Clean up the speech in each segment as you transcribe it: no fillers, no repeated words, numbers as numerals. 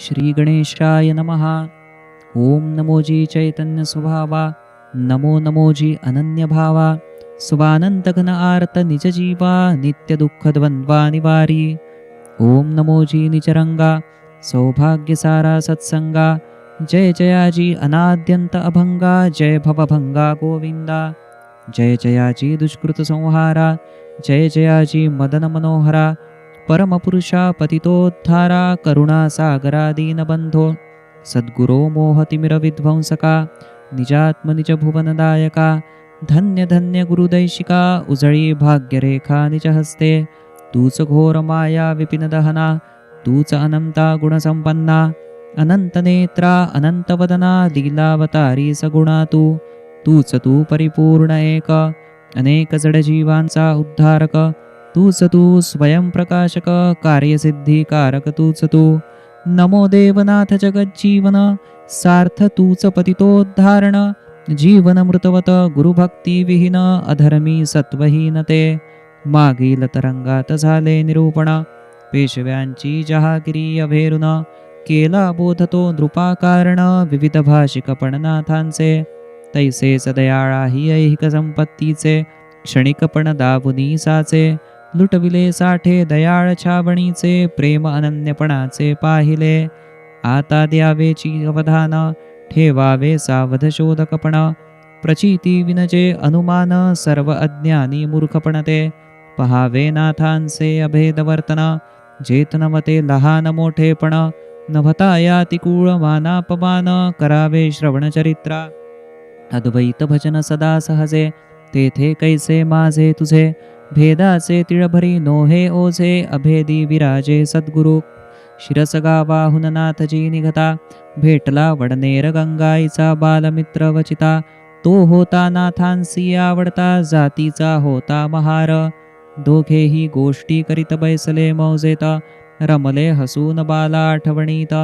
श्री गणेशाय नमः. ओम नमोजी चैतन्य स्वभावा, नमो नमोजी अनन्य भावा, स्वानंत घन आर्त निज जीवा, नित्य दुःख द्वंद्वा निवारी. ओम नमोजी निचरंगा, सौभाग्य सारा सत्संगा, जय जयाजी अनाद्यंत अभंगा, जय भवभंगा गोविंदा. जय जयाजी दुष्कृत संहारा, जय जयाजी मदन मनोहरा, परमपुरुषा पतितोद्धारा, करुणा सागरा दीनबंधो, सद्गुरो मोहतिमिरविध्वंसका, निजात्मनिज भुवनदायका. धन्य धन्य गुरुदैशिका, उजळी भाग्यरेखा निज हस्ते. तूच घोर माया विपिन दहना, तूच अनंता गुणसंपन्ना. अनंत नेत्रा अनंतवदना, लीलावतारी सगुणा तूच तू परिपूर्ण एक. अनेक जडजीवांचा उद्धारक, तूच तू स्वयंप्रकाशक, कार्यसिद्धिकारक तूच तू. नमो देवनाथ जगज्जीवन, सार्थ तूच पतितोद्धारण. जीवन मृतवत गुरुभक्ती विहीन, अधर्मी सत्वहीन ते. मागील तरंगात झाले निरूपण, पेशव्यांची जहागिरी अभेरुन. केला बोधतो नृपाकारण, विविध भाषिकपण नाथांचे. तैसेच दयाळा ही ऐहिक संपत्तीचे, क्षणिकपण दाबुनी साचे. लुटविले साठे दयाळ छावणीचे, प्रेम अनन्यपणाचे पाहिले. आता द्यावेची अवधान, ठेवावे सावध शोधकपण. प्रचिती विनजे अनुमान, सर्व अज्ञानी मूर्खपण ते. पहावे नाथांचे अभेद वर्तन, जेतनमते लहान मोठेपण. नभता याती कूळ मानापमान, करावे श्रवण चरित्रा. अद्वैत भजन सदा सहजे, तेथे कैसे माझे तुझे. भेदाचे तिळभरी नोहे ओझे, अभेदी विराजे सद्गुरु. शिरस गावाहून नाथजी निघता, भेटला वडनेर गंगाईचा बालमित्र वचिता. तो होता नाथांसी आवडता, जातीचा होता महार. दोघेही गोष्टी करीत बैसले मौजेत, रमले हसून बाला आठवणीत.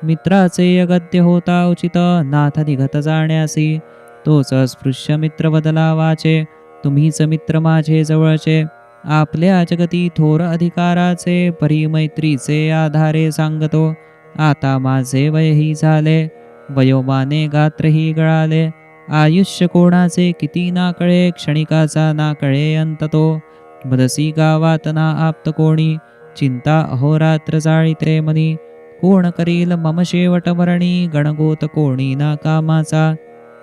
मित्राचे अगत्य होता उचित, नाथ निघत जाण्यासी. तोच स्पृश्य मित्र बदला वाचे, तुम्हीच मित्र माझे जवळचे. आपल्या जगती थोर अधिकाराचे, परी मैत्रीचे आधारे सांगतो. आता माझे वयही झाले, वयोमाने गात्रही गळाले. आयुष्य कोणाचे किती ना कळे, क्षणिकाचा ना कळे अंत तो. मदसी गावात ना आप्त कोणी, चिंता अहोरात्र जाळीते मनी. कोण करील मम शेवट मरणी, गणगोत कोणी ना कामाचा.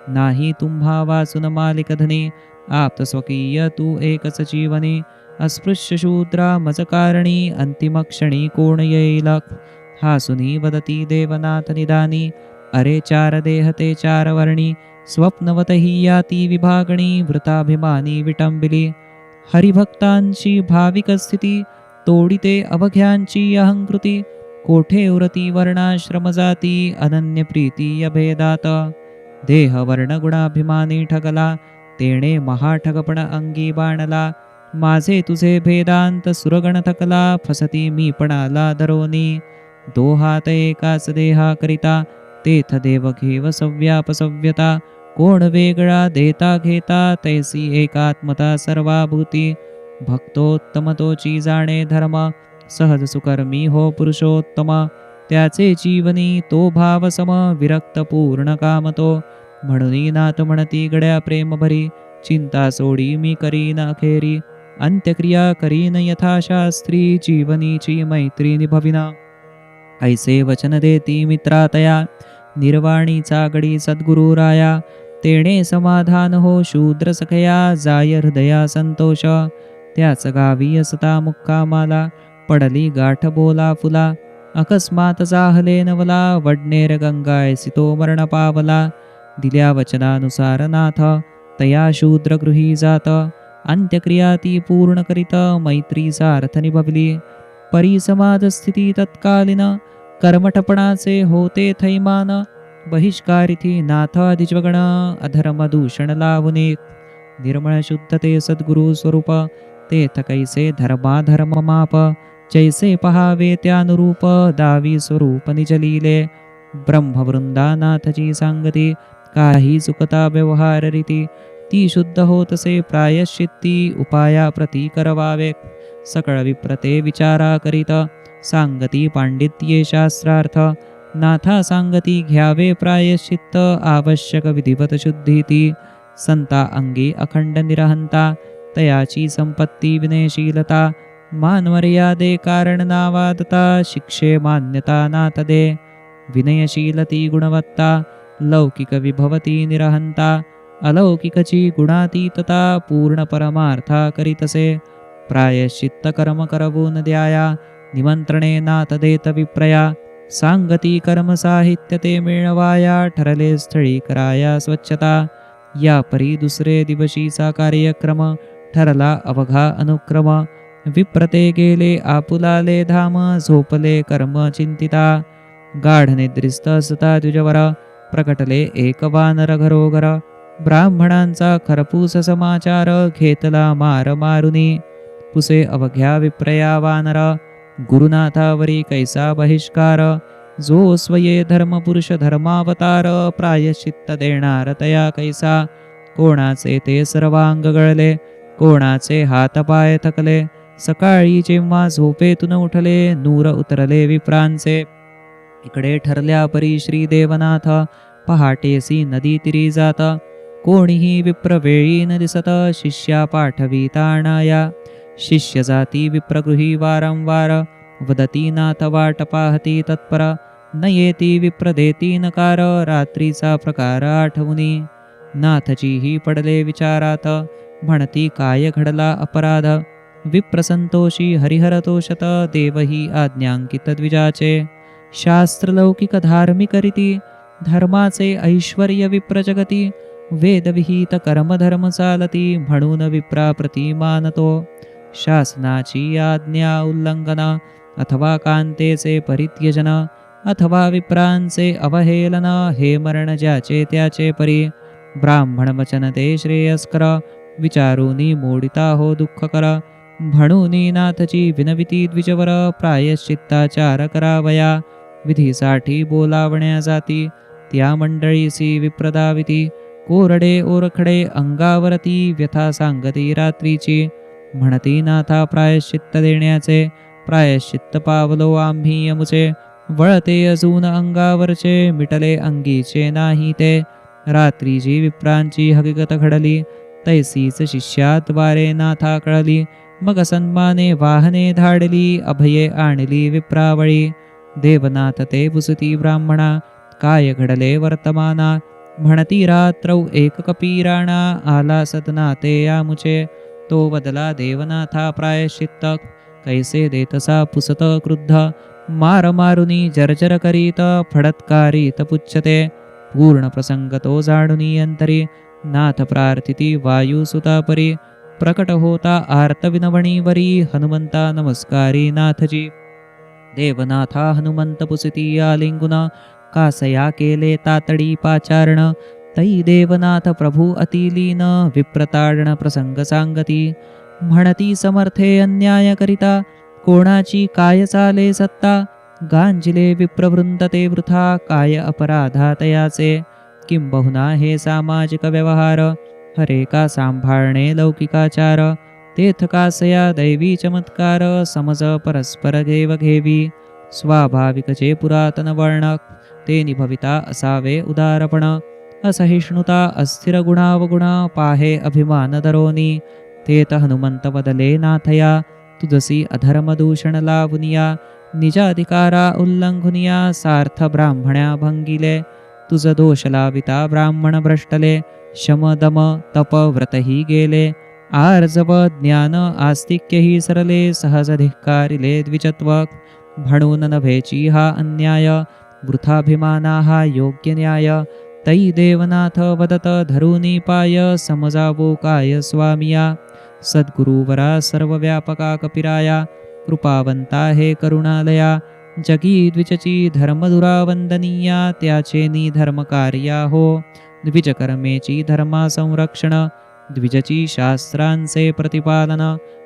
नाही तुम्हा वाचून मालिक धनी, आप्त स्वकीय तू एकच जीवनी. अस्पृश्य शूद्रा मज कारणी, अंतिम क्षणी कोण येईल. हासुनी वदती देवनाथ निदानी, अरे चार देह ते चार वर्णी. स्वप्नवतही याती विभागणी, वृताभिमानी विटंबिली. हरिभक्तांची भाविक स्थिती, तोडिते अवघ्यांची अहंकृती. कोठे उरती वर्णाश्रम जाती, अनन्य प्रीती अभेदात. देह वर्ण गुणाभिमानी ठगला, तेणे महाठगपण अंगी बाणला. माझे तुझे भेदांत सुरगण थकला, फसती मी पणाला धरोनी. दोहात एकाच देहा करिता, तेथ देव घेव सव्यापसव्यता. कोण वेगळा देता घेता, तैसी एकात्मता सर्वाभूती. भक्तोत्तम तोची जाणे धर्म, सहज सुकर्मी हो पुरुषोत्तम. त्याचे जीवनी तो भाव सम, विरक्त पूर्ण काम तो. म्हणून नाथ म्हणती गड्या प्रेम भरी, चिंता सोडी मी करीन अखेरी. अंत्यक्रिया करीन यथाशास्त्री, जीवनीची मैत्री निभविना. ऐसे वचन देती मित्रातया, निर्वाणीचा गडी सद्गुरु राया. तेणे समाधान हो शूद्र सखया, जाय हृदया संतोष. त्याच गावी असता मुक्कामाला, पडली गाठ बोला फुला. अकस्मात जाहले नवला, वडनेर गंगायसी तो मरण पावला. दिल्या वचनानुसार नाथ, तया शूद्र गृही जात. अंत्यक्रिया ती पूर्ण करीत, मैत्रीचा अर्थ निभवली. परिसमाध स्थिती तत्कालीन, कर्मठपणाचे होते थैमान. बहिष्कारिथी नाथ अधिजगण, अधर्म दूषण लावणे. निर्मळ शुद्ध ते सद्गुरु स्वरूप, तेथ कैसे धर्माधर्म माप. जैसे पहावे त्यानुरूप, दावी स्वरूप निजलीले. ब्रह्मवृंदानाथची सांगती, काही चुकता व्यवहार रीती. ती शुद्ध होतसे प्रायश्चित्ती, उपाया प्रती करवावे. सकळ विप्रते विचारा करीत, सांगती पांडित्ये शास्त्रार्थ. नाथा सांगती घ्यावे प्रायश्चित्त आवश्यक विधिवत शुद्धीती संता अंगी अखंड निरहंता तयाची संपत्ती विनयशीलता मानमर्यादे कारण नावादता शिक्षे मान्यता नाथ दे विनयशीलती गुणवत्ता लौकिक विभवती निरहंता अलौकिकची गुणातीतता पूर्ण परमार्था करीतसे प्रायश्चित्त कर्म करवून द्याया निमंत्रणे नाथ देत विप्रया सांगती कर्म साहित्य ते मिळवाया ठरले स्थळी कराया स्वच्छता या परी दुसरे दिवशीचा कार्यक्रम ठरला अवघा अनुक्रम विप्रते गेले आपुलाले धाम झोपले कर्म चिंतिता गाढ निद्रिस्त असता द्विजवर प्रकटले एक वानर घरोघर ब्राह्मणांचा खरपूस समाचार घेतला मार मारुनी पुसे अवघ्या विप्रया वानर गुरुनाथावरी कैसा बहिष्कार जो स्वये धर्मपुरुष धर्मावतार प्रायश्चित्त देणार तया कैसा कोणाचे ते सर्वांग गळले कोणाचे हातपाय थकले सकाळी जेव्हा झोपेतून उठले नूर उतरले विप्रांचे इकडे ठरल्या परी श्री देवनाथ पहाटेसी नदी तिरी जात कोणीही विप्र वेळी न दिसत शिष्या पाठविता आणाया शिष्य जाती विप्रगृही वारंवार वदती नाथ वाट पाहती तत्पर न येती विप्र देती नकार रात्रीचा प्रकार आठवुनी नाथजीही पडले विचारात म्हणती काय घडला अपराध विप्रसंतोषी हरिहरतोषत देवही आज्ञांकित द्विजाचे शास्त्रलौकिक धार्मिक रीती धर्माचे ऐश्वर्य विप्रजगती वेदविहित कर्मधर्म चालती म्हणून विप्रा प्रतिमानतो शासनाची आज्ञा उल्लंघन अथवा कांतेचे परित्यजन अथवा विप्रांचे अवहेलन हे मरण ज्याचे त्याचे परी ब्राह्मण वचन ते श्रेयस्कर विचारूनी मोडिता हो दुःखकर म्हणूनी नाथची विनविती द्विजवर प्रायश्चित्ताचार करावया विधीसाठी बोलावण्या जाती त्या मंडळीसी विप्रदाविती कोरडे ओरखडे अंगावरती व्यथा सांगती रात्रीची म्हणती नाथा प्रायश्चित्त देण्याचे प्रायश्चित्त पावलो आम्ही यमुचे वळते अजून अंगावरचे मिटले अंगीचे नाही ते रात्रीची विप्रांची हकीकत घडली तैसीच शिष्याद्वारे नाथा कळली मग सन्माने वाहने धाडली अभये आणली विप्रावळी देवनाथ ते पुसती ब्राह्मणा काय घडले वर्तमाना म्हणती रात्रौ एक कपीराणा आला सदना ते यामुचे तो बदला देवनाथा प्रायश्चित्त कैसे देतसा पुसत क्रुद्ध मार मारुनी जर्जर करीत फडत्कारीत पुच्छते पूर्ण प्रसंग तो जाणुनी अंतरी नाथ प्रार्थिती वायुसुतापरी प्रकट होता आर्त विनवणीवरी हनुमंता नमस्कारी नाथजी देवनाथा हनुमंत पुसिती आलिंगुन कासया केले तातडी पाचारण तै देवनाथ प्रभू अतिलीन विप्रताडण प्रसंग सांगती म्हणती समर्थे अन्याय करिता कोणाची काय चाले सत्ता गांजिले विप्रवृंद ते वृथा काय अपराधा तयाचे किंबहुना हे सामाजिक व्यवहार हरे का सांभाळणे लौकिकाचार तेथ कासया दैवी चमत्कार समज परस्पर घेव घेवी स्वाभाविकचे पुरातन वर्णक ते निभविता असावे उदारपण असहिष्णुता अस्थिर गुणावगुणा पाहे अभिमान धरोनी तेत हनुमंत बदले नाथया तुझसी अधर्मदूषण लावुनिया निजाधिकारा उल्लंघुनिया सार्थ ब्राह्मण्या भंगिले तुझ दोष लाविता ब्राह्मण भ्रष्टले शम दम तप व्रतही गेले आर्जव ज्ञान आस्तिक्यही सरले सहज धिक्कारिले द्विजत्व म्हणून नभेची हा अन्याय वृथाभिमाना हा योग्य न्याय तै देवनाथ वदत धरुनी पाय समजावो काय स्वामिया सद्गुरुवरा सर्वव्यापका कपिराया कृपावंता हे करुणालया जगी द्विजची धर्मदुरावंदनीया त्याचे निधर्म कार्या हो द्विजकर्मेची धर्मा संरक्षण द्विजची शास्त्रांचे प्रतिपालन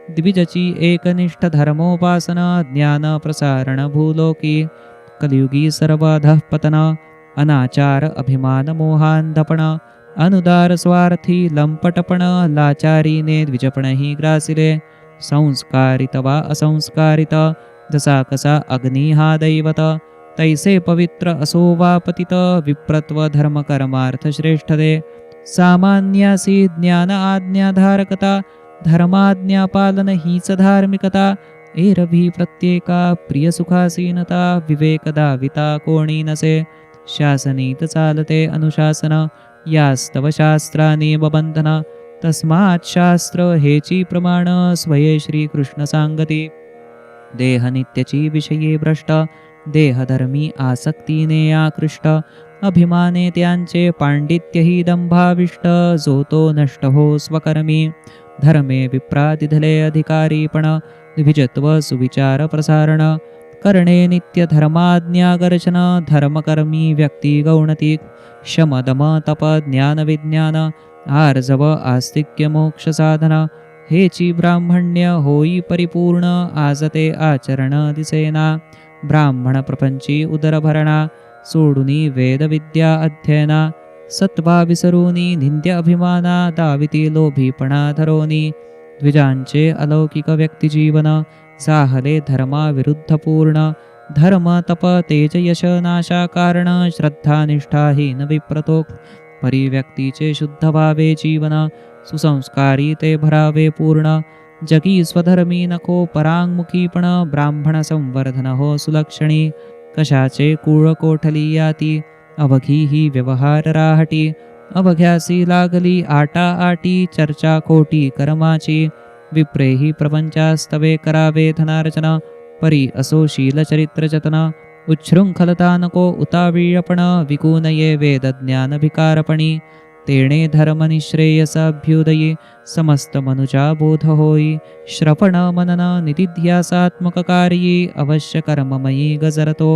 द्विजची एकनिष्ठ धर्मोपासन ज्ञान प्रसारण भूलोकी कलियुगी सर्वधःपतन अनाचार अभिमान मोहांधपण अनुदार स्वार्थी लंपटपण लाचारीने द्विजपणही ग्रासिले संस्कारित वा असंस्कारित जसा कसा अग्नी हा दैवत तैसे पवित्र असो वा पतित विप्रत्व धर्म कर्मार्थ श्रेष्ठ दे सामान्यासी ज्ञान आज्ञाधारकता धर्माज्ञा पालन हीच धार्मिकता एरभी प्रत्येका प्रिय सुखासीनता विवेक दाविता कोणी नसे शासनीत चालते अनुशासन यास्तव शास्त्रानी बंधन तस्मात् शास्त्र हेची प्रमाण स्वये श्रीकृष्ण सांगती देह नित्यची विषयी भ्रष्ट देहधर्मी आसक्तीने आकृष्ट अभिमाने त्यांचे पांडित्यही दंभाविष्ट जो तो नष्ट हो स्वकर्मी धर्मे विप्रातिधले अधिकारीपण द्विजत्व सुविचार प्रसारण करणे नित्य धर्माज्ञागर्शन धर्मकर्मी व्यक्ती गौणतिक शमदम तप ज्ञान विज्ञान आर्जव आस्तिक्य मोक्ष साधन हेची ब्राह्मण्य होई परिपूर्ण आजते आचरण दिसेना ब्राह्मण प्रपंची उदरभरणा सोडुनी वेदविद्या अध्ययना सत्वा विसरूनी निंद्य अभिमाना दाविती लोभीपणा धरोनी द्विजांचे अलौकिक व्यक्तिजीवन साहले धर्मा विरुद्ध पूर्ण धर्म तप तेज यश नाशा कारण श्रद्धा निष्ठाहीन विप्रतोक परिव्यक्तीचे शुद्ध भावे जीवन सुसंस्कारी ते भरावे पूर्ण जगी स्वधर्मी नको परांगमुखीपण ब्राह्मण संवर्धन हो सुलक्षणी कशाचे कुळ कोठली याती अवघी ही व्यवहार राहटी अवघ्यासी लागली आटा आटी चर्चा खोटी कर्माची विप्रेही प्रपंचास्तवे करावे धनार्जन परी असो शील चरित्र जतन उच्छृंखलता नको उतावीळपण विकूनये वेद ज्ञान भिकारपणी तेणे धर्मनिश्रेयस अभ्युदयी समस्त मनुजा बोध होई श्रवण मनन निधिध्यासात्मक कार्ये अवश्य कर्ममयी गजरतो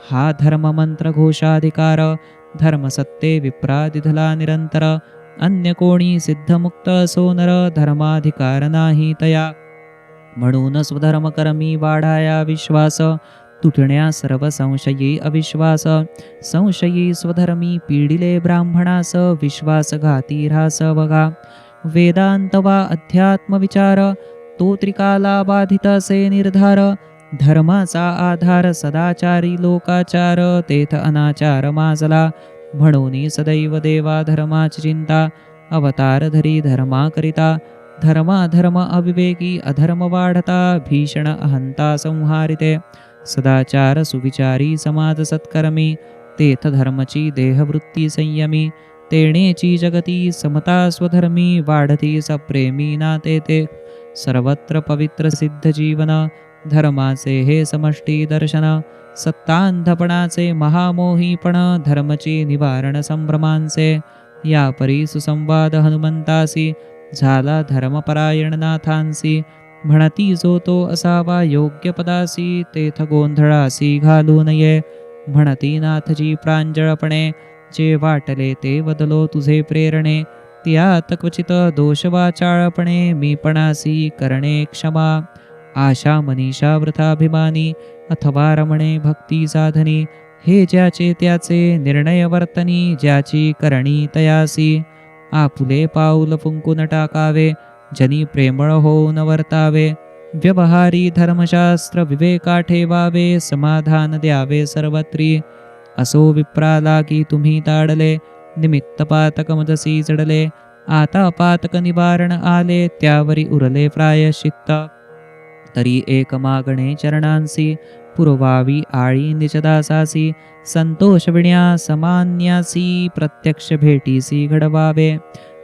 हा धर्म मंत्र घोषाधिकार धर्म सत्ते विप्रादिधला निरंतर अन्य कोणी सिद्धमुक्त सोनर धर्माधिकार नाही तया म्हणून स्वधर्मकर्मी वाढाया विश्वास तुटण्या सर्व संशयी अविश्वास संशयी स्वधर्मी पीडिले ब्राह्मणास विश्वासघाती रास बघा वेदांत वा अध्यात्म विचार तो त्रिकाला बाधित असे निर्धार धर्माचा आधार सदाचारी लोकाचार तेथ अनाचार माजला म्हणून सदैव देवा धर्माची चिंता अवतार धरी धर्माकरिता धर्माधर्म अविवेकी अधर्म वाढता भीषण अहंता संहारिते सदाचार सुविचारी समाज सत्कर्मी तेथ धर्मची देहवृत्ती संयमी तेणेची जगती समता स्वधर्मी वाढती सप्रेमी नाते ते सर्वत्र पवित्र सिद्ध जीवन धर्माचे हे समष्टी दर्शन सत्तांधपणाचे महामोहीपण धर्मची निवारण संभ्रमांचे या परी सुसंवाद हनुमंतासी झाला धर्मपरायण नाथांसी म्हणती जो तो असावा योग्य पदासी तेथ गोंधळासी घालू नये म्हणती नाथजी प्रांजळपणे जे वाटले ते वदलो तुझे प्रेरणे त्यात क्वचित दोषवाचाळपणे मीपणासी करणे क्षमा आशा मनीषा वृथाभिमानी अथवा रमणे भक्ती साधनी हे ज्याचे त्याचे निर्णय वर्तनी ज्याची करणी तयासी आपुले पाऊल फुंकून टाकावे जनी प्रेमळ होऊन वर्तावे व्यवहारी धर्मशास्त्र विवेका ठेवावे समाधान द्यावे सर्वत्री असो विप्राला की तुम्ही ताडले निमित्त पातक मजसी चढले आता पातक निवारण आले त्यावरी उरले प्रायश्चित्त तरी एक मागणे चरणांसी पुरवावी आळी निजदासासी संतोष विण्या समान्यासी प्रत्यक्ष भेटीसी घडवावे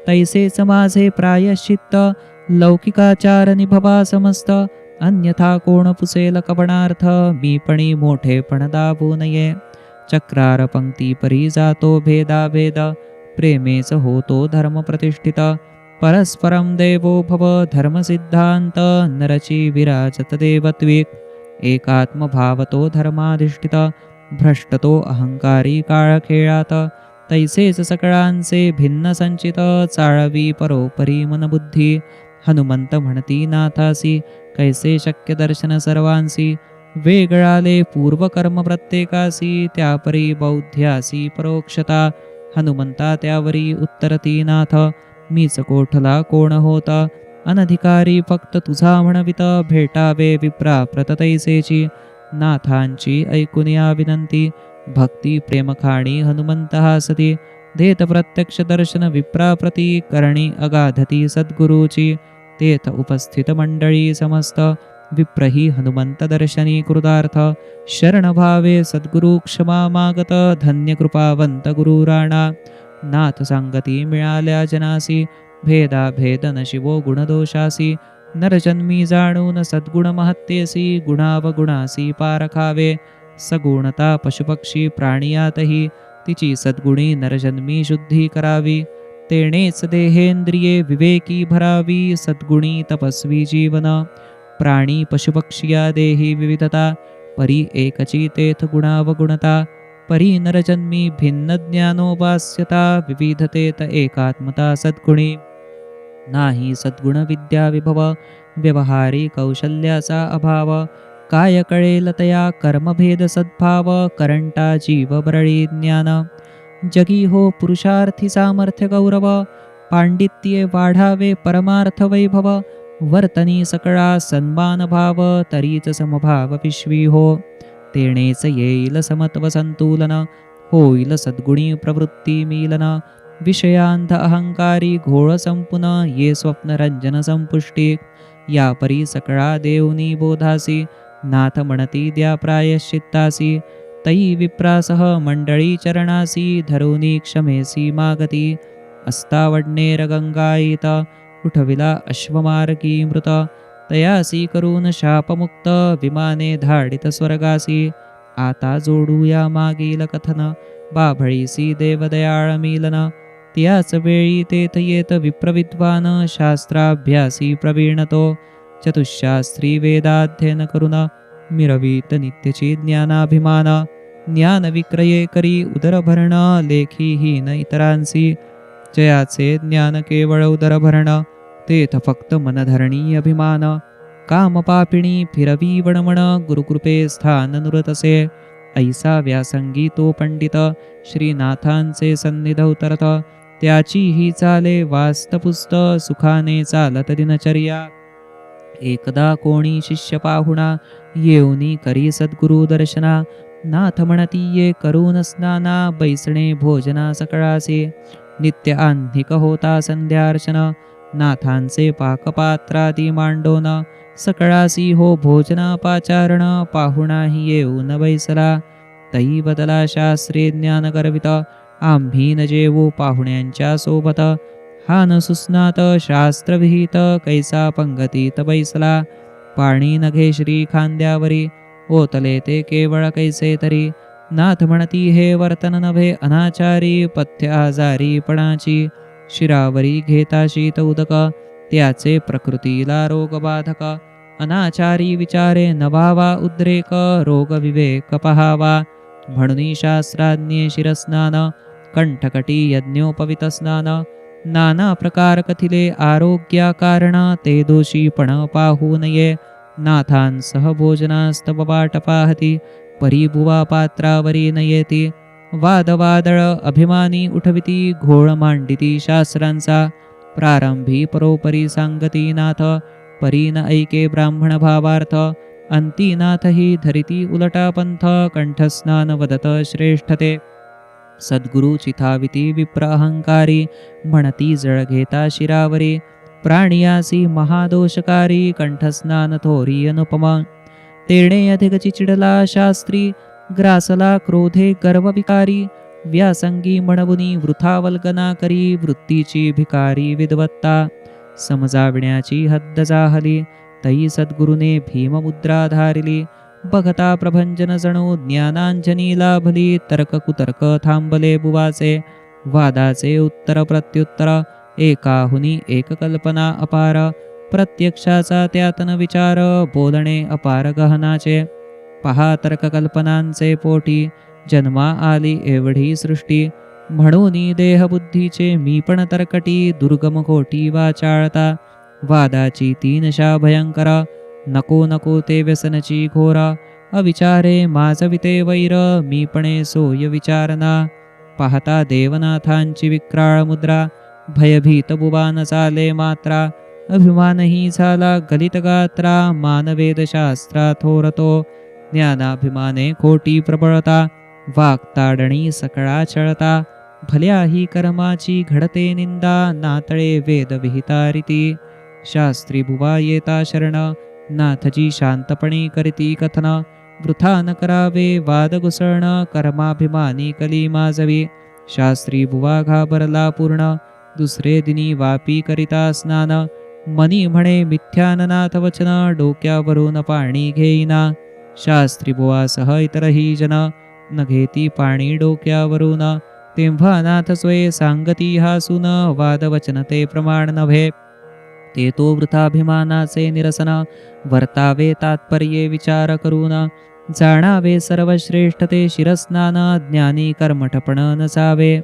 तैसेच माझे प्रायश्चित्त लौकिकाचार निभवा समस्त अन्यथा कोण पुसेल कपणार्थ मीपणी मोठेपण दाबू नये चक्रार पंक्ती परी जातो भेदाभेद प्रेमेच होतो धर्म प्रतिष्ठित परस्परम देवो भव धर्मसिद्धांत नरची विराजत देवत्विक एकात्मभावतो धर्माधिष्ठित भ्रष्टतो अहंकारी काळखेळात तैसेच सकळांचे भिन्न संचित चाळवी परोपरी मनबुद्धी हनुमंत म्हणती नाथासी कैसे शक्य दर्शन सर्वांसी वेगळाले पूर्वकर्म प्रत्येकासी त्यापरी बौद्ध्यासी परोक्षता हनुमंता त्यावरी उत्तरती नाथ मीच कोठला कोण होता अनधिकारी फक्त तुझा म्हणवित भेटावे विप्रा प्रततैसेची नाथांची ऐकून या विनंती. भक्ती प्रेमखाणी हनुमंत सती, देत प्रत्यक्ष दर्शन विप्राप्रती. करणी अगाधती सद्गुरूची, तेथ उपस्थित मंडळी समस्त. विप्रही हनुमंत दर्शनी कृतार्थ, शरण भावे सद्गुरु क्षमा मागत. धन्य कृपावंत गुरु राणा, नाथ सांगती मिळाल्या जनासी. भेदा भेद नशिवो गुणदोषासी, नरजन्मी जाणून सद्गुण महत्तेसी. गुणावगुणासी पारखावे, सगुणता पशुपक्षी प्राणियातही. तिची सद्गुणी नरजन्मी शुद्धी करावी, तेणेच देहेंद्रिये विवेकी भरावी. सद्गुणी तपस्वी जीवन, प्राणी पशुपक्षिया देही विविधता. परी एकची तेथ गुणावगुणता, परी नरजन्मी भिन्न ज्ञानोपास्यता. विविधतेत एकात्मता सद्गुणी, नाही सद्गुण विद्या विभव. व्यवहारी कौशल्याचा अभाव, काय कळेल तया कर्मभेद सद्भाव. करंटा जीव बरळी ज्ञान, जगी हो पुरुषार्थी सामर्थ्य गौरव. पांडित्ये वाढावे परमार्थ वैभव, वर्तनी सकळा सन्मान भाव. तरीच समभाव विश्वी हो, तेणेच येईल समत्व संतुलन. होईल सद्गुणी प्रवृत्ती मीलन, विषयांत अहंकारी घोळ संपुन. ये स्वप्नरंजन संपुष्टी, या परी सकळा देवनी बोधासी. नाथ म्हणती द्या प्रायश्चित्तासी, तई विप्रासह मंडळी चरणासी. धरुनी क्षमेसी मागती, अस्तावडनेर गंगायित. उठविला अश्वमार्गी मृत, तयासी करून शापमुक्त. विमाने धाडित स्वर्गासी, आता जोडूया मागील कथन. बाभळीसी देवदयाळ मीलन, त्याच वेळी तेथ येत विप्रविद्वान. शास्त्राभ्यासी प्रवीण तो, चतुशास्त्री वेदाध्ययन करून. मिरवीत नित्यची ज्ञानाभिमान, ज्ञान विक्रये करी उदरभरण. लेखीहीन इतरांसी, जयाचे ज्ञान केवळ उदरभरण. तेथ फक्त मनधरणी अभिमान, कामपापिणी फिरवी वणवण. गुरुकृपे स्थान नुरतसे, ऐसा व्यासंगी तो पंडित. श्रीनाथांचे सन्निधौ तरत, त्याची ही चाले वास्तपुस्त. सुखाने चालत दिनचर्या, एकदा कोणी शिष्य पाहुणा. येऊनी करी सद्गुरु दर्शना, नाथ म्हणती ये करून स्नाना. बैसणे भोजना सकळासी, नित्य आन्हिक होता संध्यार्चन. नाथांचे पाकपात्रादी मांडोन, सकळासी हो भोजनापाचारण. पाहुणाही येऊन बैसला, तई बदला शास्त्रे ज्ञान गर्वित. आम्ही न जेवू पाहुण्यांच्या सोबत, हा न सुस्नात शास्त्रविहित. कैसा पंगतीत बैसला, पाणी नघे श्री खांद्यावरी. ओतले ते केवळ कैसे तरी, नाथ म्हणती हे वर्तन नभे अनाचारी. पथ्य आजारीपणाची, शिरावरी घेता शीत उदक. त्याचे प्रकृतीला रोगबाधक, अनाचारी विचारे नवावा उद्रेक. रोग विवेक पहावा, म्हणून शास्त्राज्ञे शिरस्नान. कंठकटी यज्ञोपवित स्नान, नाना प्रकार कथिले आरोग्या कारण. ते दोषीपण पाहू नये, नाथांसह भोजनास्तव वाट पाहती. परिभुवा पात्रावरी नयेती, वादवादळ अभिमानी उठविती. घोळ मांडिती शास्त्रांचा, प्रारंभी परोपरी सांगती नाथ. परी न ऐके ब्राह्मण भावार्थ, अंती नाथ ही धरिती उलटा पंथ. कंठस्नान वदत श्रेष्ठते, सद्गुरु चिथाविती विप्र अहंकारी. म्हणती जळ घेता शिरावरी, प्राणियासी महादोषकारी. कंठस्नान थोरी अनुपम, तेणे अधिक चिडला शास्त्री. ग्रासला क्रोधे गर्वविकारी, व्यासंगी म्हणवुनी वृथा वल्गना करी. वृत्तीची भिकारी विद्वत्ता, समजाविण्याची हद्द जाहली. तई सद्गुरुने भीममुद्रा धारिली, बघता प्रभंजन जणू ज्ञानांजनी लाभली. तर्क कुतर्क थांबले बुवाचे, वादाचे उत्तर प्रत्युत्तर. एकाहुनी एक कल्पना अपार, प्रत्यक्षाचा त्यातन विचार. बोलणे अपार गहनाचे, पहा तर्क कल्पनांचे पोटी. जन्मा आली एवढी सृष्टी, म्हणून देहबुद्धीचे मी पण तरकटी. दुर्गम कोटी वाचाळता, वादाची तीनशा भयंकर. नको नको ते व्यसनची घोर, अविचारे माजविते वैर. मी पणे सोय विचारना, पाहता देवनाथांची विक्राळ मुद्रा. भयभीत बुवान चाले मात्रा, अभिमानही झाला गलित गात्रा. मानवेद शास्त्रा थोरतो, ज्ञानाभिमाने खोटी प्रबळता, वागताडणी सकळा चळता. भल्याही कर्माची घडते निंदा, नातळे वेदविहिता रीती. शास्त्री बुवा येता शरण, नाथजी शांतपणे करीती कथन. वृथा न करावे वाद घुसळण, कर्माभिमानी कली माजवी. शास्त्री बुवा घाबरला पूर्ण, दुसरे दिनी वापी करिता स्नान. मनी म्हणे मिथ्याननाथ वचन, डोक्यावरून पाणी घेईना. शास्त्री बुवासह इतरही जन, न घेती पाणी डोक्यावरून. तेव्हा नाथ स्वये सांगती हासून, वादवचन ते प्रमाण नव्हे. ते तो वृथाभिमानाचे निरसन, वर्तावे तात्पर्ये विचार करून. जाणावे सर्वश्रेष्ठ ते शिरस्नान, ज्ञानी कर्मठपण नसावे.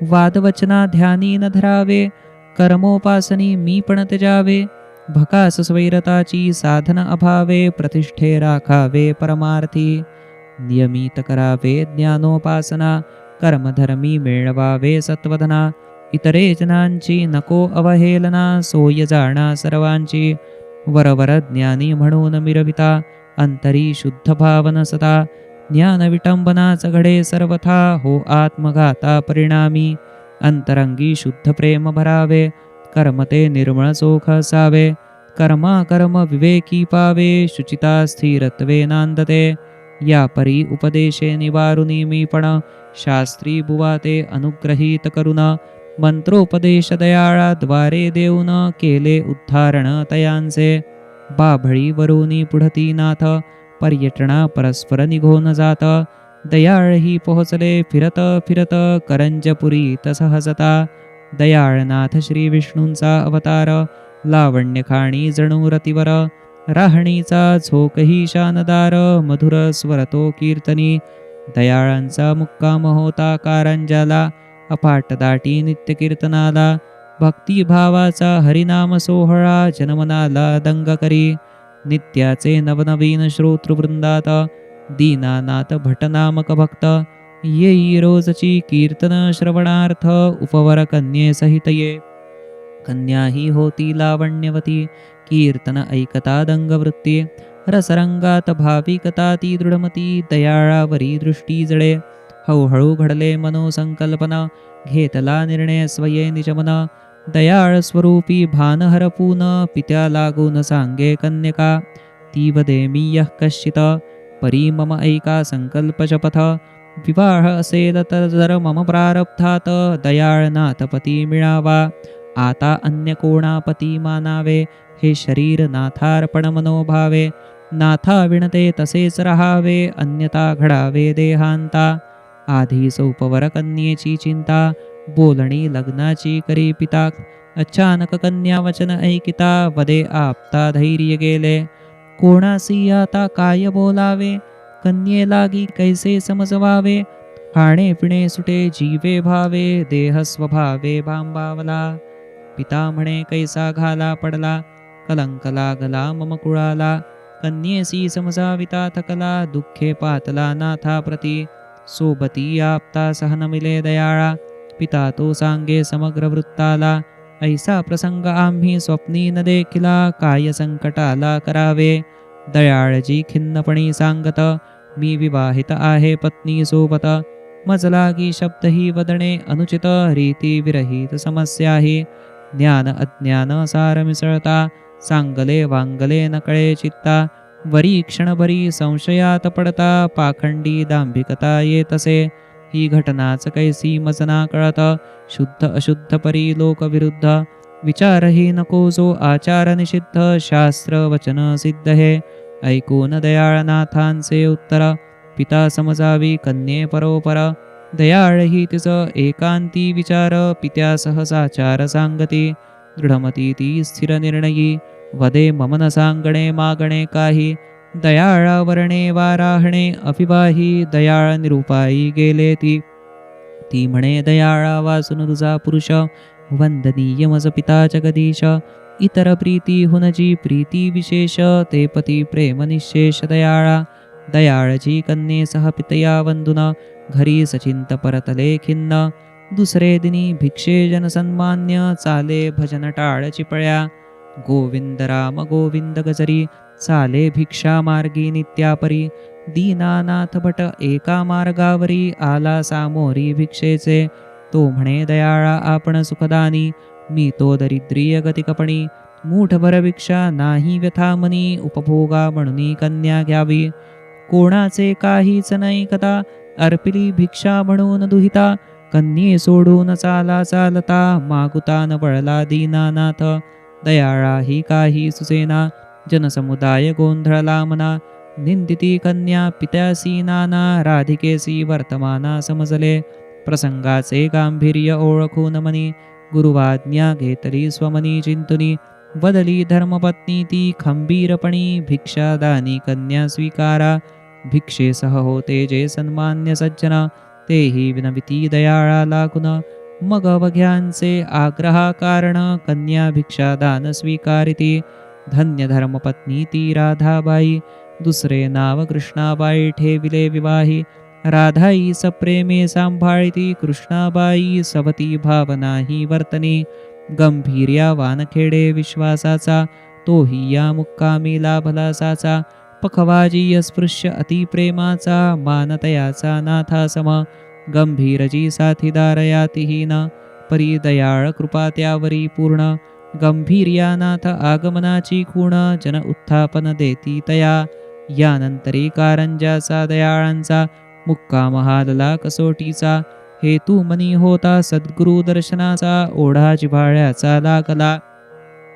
वादवचना ध्यानी न धरावे, कर्मोपासनी मी पण त्याजावे. भकास स्वैरताची साधन अभावे, प्रतिष्ठे राखावे परमार्थी. नियमित करावे ज्ञानोपासना, कर्मधर्मी मिळवावे सत्वधना. इतरे जनांची नको अवहेलना, सोय जाणा सर्वांची. वरवर ज्ञानी म्हणून मिरविता, अंतरी शुद्ध भावन सदा. ज्ञान विटंबनाच घडे सर्वथा, हो आत्मघाता परिणामी. अंतरंगी शुद्ध प्रेम भरावे, कर्म ते निर्मळ चोख असावे. कर्मा कर्म विवेकी पावे, शुचिता स्थिरत्वे नांदते. या परी उपदेशे निवारुनी मी पण, शास्त्री बुवा ते अनुग्रहित करुन. मंत्रोपदेश दयाळा द्वारे देऊन, केले उद्धारण तयांचे. बाभळी वरुनी पुढती नाथ, पर्यटना परस्पर निघून जात. दयाळही पोहोचले फिरत फिरत, करंजपुरी सहजता. दयाळनाथ श्री विष्णूंचा अवतार, लावण्य खाणी जणू रतिवर. राहणीचा झोकही शानदार, मधुर स्वरतो कीर्तनी. दयाळांचा मुक्काम होता कारंजाला, अफाट दाटी नित्य कीर्तनाला. भक्तिभावाचा हरिनाम सोहळा, जनमनाला दंग करी. नित्याचे नवनवीन श्रोतृवृंदात, दीनानाथ भटनामक भक्त. येई रोजची कीर्तन श्रवणार्थ, उपवर कन्ये सहित ये. कन्या ही होती लावण्यवती, कीर्तन ऐकता दंगवृत्ती. रसरंगात भाविकता ती दृढमती, दयाळावरी दृष्टी जळे. हळूहळू घडले मनोसंकल्पना, घेतला निर्णय स्वये निजमन. दयाळ स्वरूपी भान हरपून, पित्या लागून सांगे कन्यका. ती वदे मी यः कश्चित, परी मम ऐका संकल्प शपथ. विवाह असेल तर जर मम प्रारब्धात, दयाळनाथ पती मिळावा. आता अन्य कोणापती मानावे, हे शरीर नाथार्पण मनोभावे. नाथा विणते तसेच रहावे, अन्यथा घडावे देहांता. आधी सौपवर कन्येची चिंता, बोलणी लग्नाची करी पिता. अचानक कन्या वचन ऐकिता, वदे आपता धैर्य गेले. कोणासी आता काय बोलावे, कन्ये लागी कैसे समजवावे. खाणे पिणे सुटे जीवे भावे, देह स्वभावे भांबावला. पिता म्हणे कैसा घाला पडला, कलंक लागला मम कुळाला. कन्येसी समजाविता थकला, दुःखे पातला नाथा प्रती. सोबती आपता सहन मिले दयाळा, पिता तो सांगे समग्र वृत्ताला. ऐसा प्रसंग आम्ही स्वप्नी न देखिला, काय संकटाला करावे. दयाळजी खिन्नपणी सांगत, मी विवाहित आहे पत्नी सोबत. मजलागी शब्द ही वदणे अनुचित, रीती विरहित समस्या ही. ज्ञान अज्ञान सार मिसळता, सांगले वांगले नकळे चित्ता. वरी क्षणभरी संशयात पडता, पाखंडी दांभिकता येतसे. ही घटनाच कैसी मजना कळत, शुद्ध अशुद्ध परी लोकविरुद्ध. विचारही नको जो आचार निषिद्ध, शास्त्र वचन सिद्ध हे. ऐकून दयाळनाथांचे उत्तर, पिता समजावी कन्ये परोपर. दयाळही तिच एकांती विचार, पित्या सहसाचार सांगती. दृढमती ती स्थिर निर्णयी, वदे मम न सांगणे मागणे काही. दयाळा वर्णे वाराहणे अभिवाही, दयाळ निरुपायी गेले ती. ती म्हणे दयाळा वाचून तुझा पुरुष, वंदनीय मज पिता जगदीश. इतर प्रीती हुनजी प्रीती विशेष, ते पती प्रेम निशेष दयाळा. दयाळजी कन्ये सह पितया वंदुन, घरी सचिंत परतले खिन्न. दुसरे दिनी भिक्षे जन सन्मान्य, चाले भजन टाळ चिपळ्या. गोविंद राम गोविंद गजरी, चाले भिक्षा मार्गी नित्यापरी. दीनानाथ भट एका मार्गावरी आला सामोरी भिक्षेचे. तो म्हणे दयाळा आपण सुखदानी, मी तो दरिद्रीय गतिकपणी. मूठभर भिक्षा नाही व्यथा मनी, उपभोगा म्हणून कन्या घ्यावी. कोणाचे काहीच नाही कदा, अर्पिली भिक्षा म्हणून दुहिता. कन्ये सोडून चाला चालता, मागुता न वळला दीनानाथ. दयाळा ही काही सुचेना, जनसमुदाय गोंधळला मना. निंदिती कन्या पित्यासी नाना, राधिकेसी वर्तमाना समजले. प्रसंगाचे गांभीर्य ओळखून मनी, गुरुवाज्ञा घेतली स्वमनी चिंतुनी. बदली धर्मपत्नी ती खंबीरपणी, भिक्षादानी कन्या स्वीकारा. भिक्षेसह होते जे सन्मान्य सज्जन, तेही विनविती दयाळा लागुन. मग अवघ्यांचे आग्रहा कारण, कन्या भिक्षादान स्वीकारिती. धन्य धर्मपत्नी ती राधाबाई, दुसरे नाव कृष्णाबाई ठेविले विवाही. राधाई सप्रेमे सांभाळिती, कृष्णाबाई सवती भावना ही वर्तनी. गंभीर्या वानखेडे विश्वासाचा, तोही या मुक्कामी लाभला साचा. पखवाजी स्पृश्य अतिप्रेमाचा, मानतयाचा नाथा सम. गंभीरजी साथीदार यातिहीन, परी दयाळ कृपा त्यावरी पूर्ण. गंभीर्यानाथ आगमनाची खूण, जन उत्थापन देती तया. यानंतरी कारंजाचा दयाळांचा, मुक्काम हालला कसोटीचा. हेतू मनी होता सद्गुरु दर्शनाचा, ओढा जिव्हाळ्याचा लागला.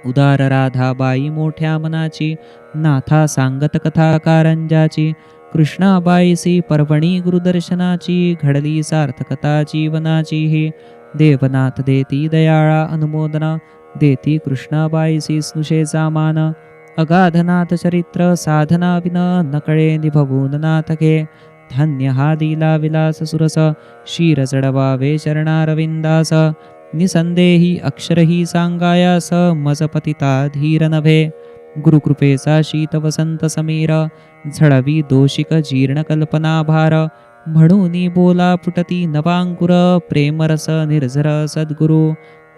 उदार राधाबाई मोठ्या मनाची, नाथा सांगत कथा कारंजाची. कृष्णाबाईसी पर्वणी गुरुदर्शनाची, घडली सार्थकता जीवनाची ही. देवनाथ देती दयाळा अनुमोदन, देती कृष्णाबाईसी स्नुषेचा मान. अगाधनाथ चरित्र साधना विन, नकळे निभवून नाथ घे. धन्य हा दिला विलास सुरस, शीर जडवावे चरणारविंदास. निसंदेही अक्षरही सांगायास, मज पतिता धीर नभे. गुरुकृपेचा शीत वसंत समीर, झळवी दोषिक जीर्ण कल्पना भार. म्हणून बोला फुटती नवांकुर, प्रेमरस निर्झर सद्गुरु.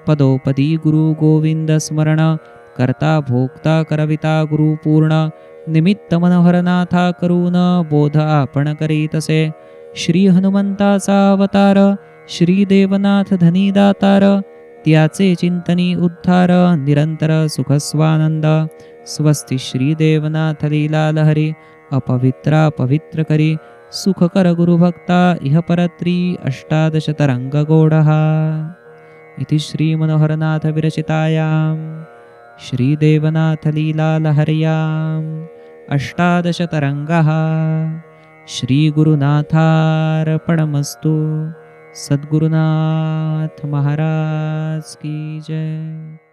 पदोपदी गुरु गोविंद स्मरण, करता भोक्ता करविता गुरु पूर्ण. निमित्त मनोहरनाथा करून, बोध आपण करी तसे. श्री हनुमंताचा अवतार, श्री देवनाथ धनी दातार. त्याचे चिंतनी उद्धार, निरंतर सुख स्वानंद. स्वस्ति श्री देवनाथ लीला लहरी, अपवित्रा पवित्र करी. सुख कर गुरुभक्ता इह परत्री, अष्टादश तरंग गोडः. इति श्री मनोहरनाथ विरचितायां श्री देवनाथ लीला लहर्याम् अष्टादश तरंगः श्री गुरुनाथार्पणमस्तु. सद्गुरुनाथ महाराज की जय.